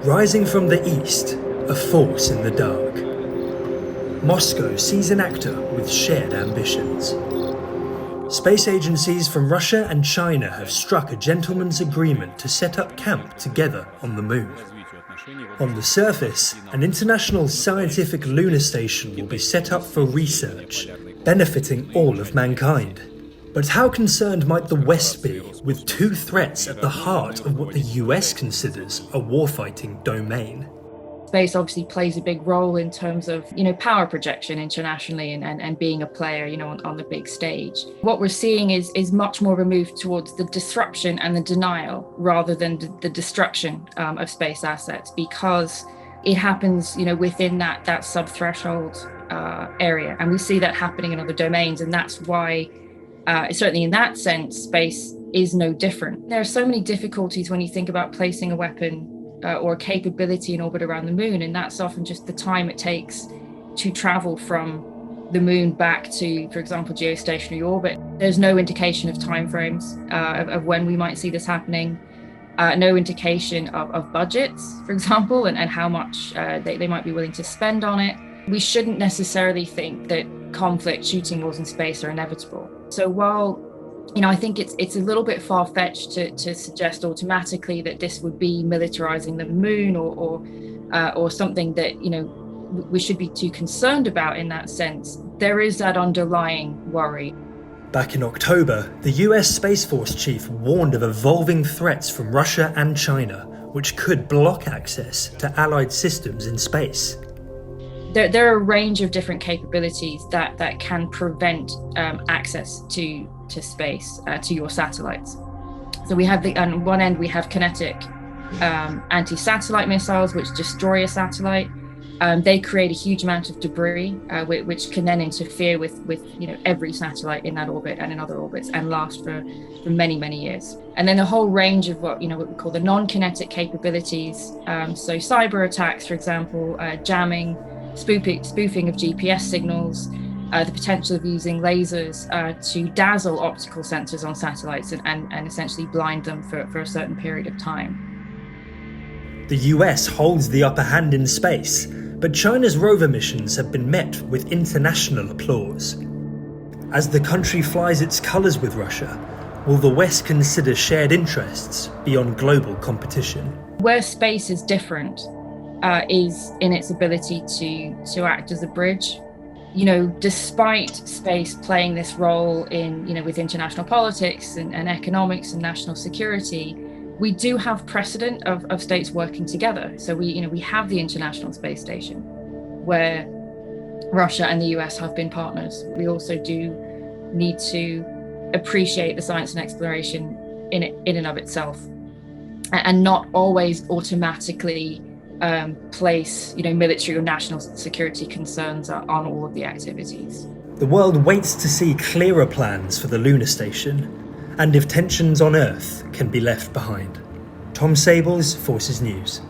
Rising from the east, a force in the dark. Moscow sees an actor with shared ambitions. Space agencies from Russia and China have struck a gentleman's agreement to set up camp together on the moon. On the surface, an international scientific lunar station will be set up for research, benefiting all of mankind. But how concerned might the West be with two threats at the heart of what the US considers a warfighting domain? Space obviously plays a big role in terms of, power projection internationally and being a player, on the big stage. What we're seeing is much more of a move towards the disruption and the denial rather than the destruction of space assets, because it happens, within that sub-threshold area. And we see that happening in other domains. And that's why, certainly in that sense, space is no different. There are so many difficulties when you think about placing a weapon or a capability in orbit around the moon, and that's often just the time it takes to travel from the moon back to, for example, geostationary orbit. There's no indication of timeframes of when we might see this happening, no indication of budgets, for example, and how much they might be willing to spend on it. We shouldn't necessarily think that conflict, shooting wars in space are inevitable. So while I think it's a little bit far-fetched to suggest automatically that this would be militarizing the moon or something that, we should be too concerned about in that sense. There is that underlying worry. Back in October, the US Space Force chief warned of evolving threats from Russia and China, which could block access to Allied systems in space. There are a range of different capabilities that can prevent access to space, to your satellites. So we have on one end, we have kinetic anti-satellite missiles, which destroy a satellite. They create a huge amount of debris, which can then interfere with every satellite in that orbit and in other orbits and last for many, many years. And then a whole range of what we call the non-kinetic capabilities. So cyber attacks, for example, jamming, spoofing of GPS signals, the potential of using lasers to dazzle optical sensors on satellites and essentially blind them for a certain period of time. The US holds the upper hand in space, but China's rover missions have been met with international applause. As the country flies its colours with Russia, will the West consider shared interests beyond global competition? Where space is different is in its ability to act as a bridge. Despite space playing this role in, with international politics and economics and national security, we do have precedent of states working together. So we have the International Space Station, where Russia and the US have been partners. We also do need to appreciate the science and exploration in and of itself, and not always automatically place, military or national security concerns on all of the activities. The world waits to see clearer plans for the lunar station, and if tensions on Earth can be left behind. Tom Sables, Forces News.